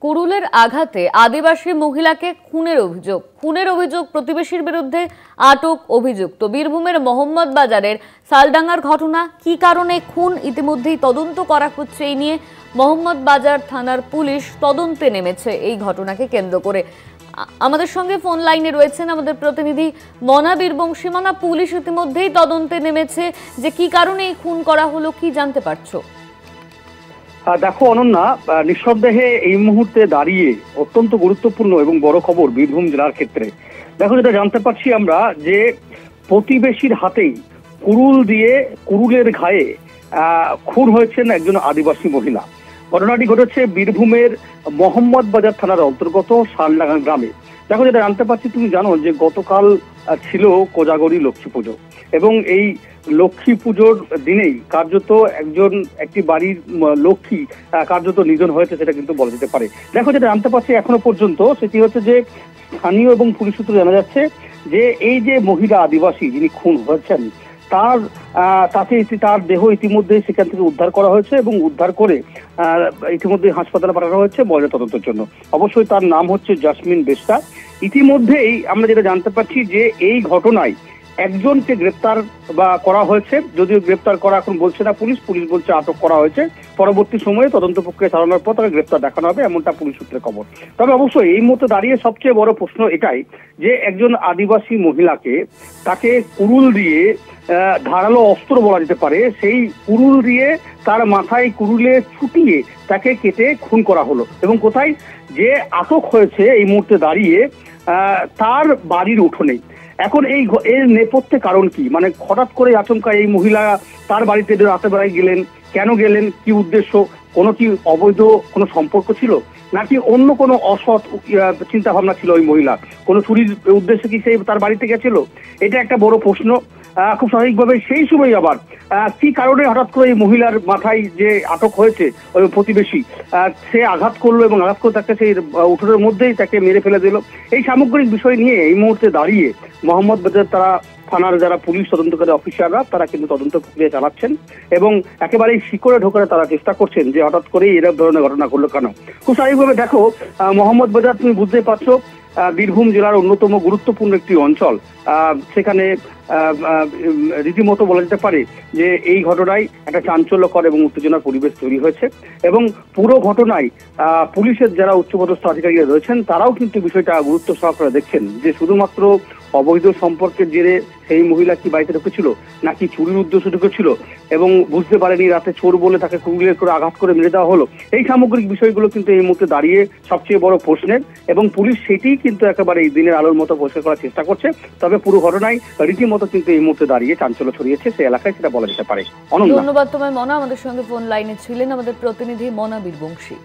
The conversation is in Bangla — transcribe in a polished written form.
কুড়ুলের আঘাতে আদিবাসী মহিলাকে খুনের অভিযোগ প্রতিবেশীর বিরুদ্ধে আটক অভিযুক্ত। বীরভূমের মোহাম্মদ বাজারের সালডাঙ্গার ঘটনা, কি কারণে খুন ইতিমধ্যেই তদন্ত করা হচ্ছে। এই নিয়ে মোহাম্মদ বাজার থানার পুলিশ তদন্তে নেমেছে এই ঘটনাকে কেন্দ্র করে। আমাদের সঙ্গে ফোন লাইনে রয়েছেন আমাদের প্রতিনিধি মনা বীরবংশী। মনা, পুলিশ ইতিমধ্যেই তদন্তে নেমেছে, যে কি কারণে এই খুন করা হলো, কি জানতে পারছো? দেখো অনন্যা, নিঃসন্দেহে এই মুহূর্তে দাঁড়িয়ে অত্যন্ত গুরুত্বপূর্ণ এবং বড় খবর বীরভূম জেলার ক্ষেত্রে। দেখো, যেটা জানতে পারছি আমরা, যে প্রতিবেশীর হাতেই কুড়ুলের ঘায়ে খুন হয়েছেন একজন আদিবাসী মহিলা। ঘটনাটি ঘটেছে বীরভূমের মোহাম্মদ বাজার থানার অন্তর্গত শালডাঙ্গা গ্রামে। দেখো, যেটা জানতে পারছি, তুমি জানো যে গতকাল ছিল কোজাগরী লক্ষ্মী পুজো, এবং এই লক্ষ্মী পুজোর দিনেই কার্যত একটি বাড়ির লক্ষ্মী কার্যত নিধন হয়েছে, সেটা কিন্তু বলা যেতে পারে। দেখো, যেটা জানতে পারছি এখনো পর্যন্ত, সেটি হচ্ছে যে স্থানীয় এবং পুলিশ সূত্রে জানা যাচ্ছে যে এই যে মহিলা আদিবাসী যিনি খুন হয়েছেন, তার দেহ ইতিমধ্যে সেখান থেকে উদ্ধার করা হয়েছে, এবং উদ্ধার করে ইতিমধ্যে হাসপাতালে পাঠানো হয়েছে ময়না তদন্তের জন্য। অবশ্যই তার নাম হচ্ছে জাসমিন বেস্তা। ইতিমধ্যেই আমরা যেটা জানতে পারছি যে এই ঘটনায় একজনকে গ্রেপ্তার করা হয়েছে, যদিও গ্রেপ্তার করা এখন বলছে না পুলিশ বলছে আটক করা হয়েছে। পরবর্তী সময়ে তদন্ত প্রক্রিয়া চালানোর পর তাকে গ্রেপ্তার দেখানো হবে, এমনটা পুলিশ সূত্রে খবর। তবে অবশ্যই এই মুহূর্তে দাঁড়িয়ে সবচেয়ে বড় প্রশ্ন এটাই যে একজন আদিবাসী মহিলাকে তাকে কুড়ুল দিয়ে, ধারালো অস্ত্র বলা যেতে পারে, সেই কুড়ুল দিয়ে তার মাথায় কুড়ুলে ছুটিয়ে তাকে কেটে খুন করা হলো। এবং কোথায় যে আটক হয়েছে এই মুহূর্তে দাঁড়িয়ে, তার বাড়ির উঠোনে। এখন এর নেপথ্যে কারণ কি, মানে হঠাৎ করে আচমকা এই মহিলা তার বাড়িতে রাতে বেলায় গেলেন, কেন গেলেন, কি উদ্দেশ্য, কোনো কি অবৈধ কোনো সম্পর্ক ছিল, নাকি অন্য কোনো অসৎ চিন্তা ভাবনা ছিল ওই মহিলা, কোনো চুরির উদ্দেশ্যে কি সে তার বাড়িতে গেছিল? এটা একটা বড় প্রশ্ন। খুব স্বাভাবিকভাবে সেই সময় আবার কি কারণে হঠাৎ করে এই মহিলার মাথায় যে আটক হয়েছে ওই প্রতিবেশী, সে আঘাত করলো এবং আঘাত করে তাকে সেই উঠোনের মধ্যেই তাকে মেরে ফেলে দিল। এই সামগ্রিক বিষয় নিয়ে এই মুহূর্তে দাঁড়িয়ে মোহাম্মদ বাজার থানার যারা পুলিশ তদন্তকারী অফিসাররা, তারা কিন্তু তদন্ত প্রক্রিয়া চালাচ্ছেন এবং একেবারেই শিকড়ে ঢোকার তারা চেষ্টা করছেন যে হঠাৎ করেই এরকম ধরনের ঘটনা ঘটলো কেন। খুব স্বাভাবিকভাবে দেখো, মোহাম্মদ বাজার তুমি বুঝতেই পারছো বীরভূম জেলার অন্যতম গুরুত্বপূর্ণ একটি অঞ্চল। সেখানে রীতিমতো বলা যেতে পারে যে এই ঘটনায় একটা চাঞ্চল্যকর এবং উত্তেজনার পরিবেশ তৈরি হয়েছে, এবং পুরো ঘটনায় পুলিশের যারা উচ্চপদস্থ আধিকারিকরা রয়েছেন তারাও কিন্তু বিষয়টা গুরুত্ব সহকারে দেখছেন, যে শুধুমাত্র অবৈধ সম্পর্কের জেরে সেই মহিলা কি বাড়িতে ঢুকেছিল, নাকি চুরির উদ্দেশ্যে ঢুকেছিল এবং বুঝতে পারেনি, রাতে চোর বলে তাকে কুড়ুলে করে আঘাত করে মেরে দেওয়া হলো। এই সামগ্রিক বিষয়গুলো কিন্তু এই মুহূর্তে দাঁড়িয়ে সবচেয়ে বড় প্রশ্নের, এবং পুলিশ সেটি কিন্তু একেবারে এই দিনের আলোর মতো পরিষ্কার করার চেষ্টা করছে। তবে পুরো ঘটনায় রীতিমতো কিন্তু এই মুহূর্তে দাঁড়িয়ে চাঞ্চল্য ছড়িয়েছে সেই এলাকায়, সেটা বলা যেতে পারে। ধন্যবাদ তোমায় মনা, আমাদের সঙ্গে ফোন লাইনে ছিলেন আমাদের প্রতিনিধি মনা বীরবংশী।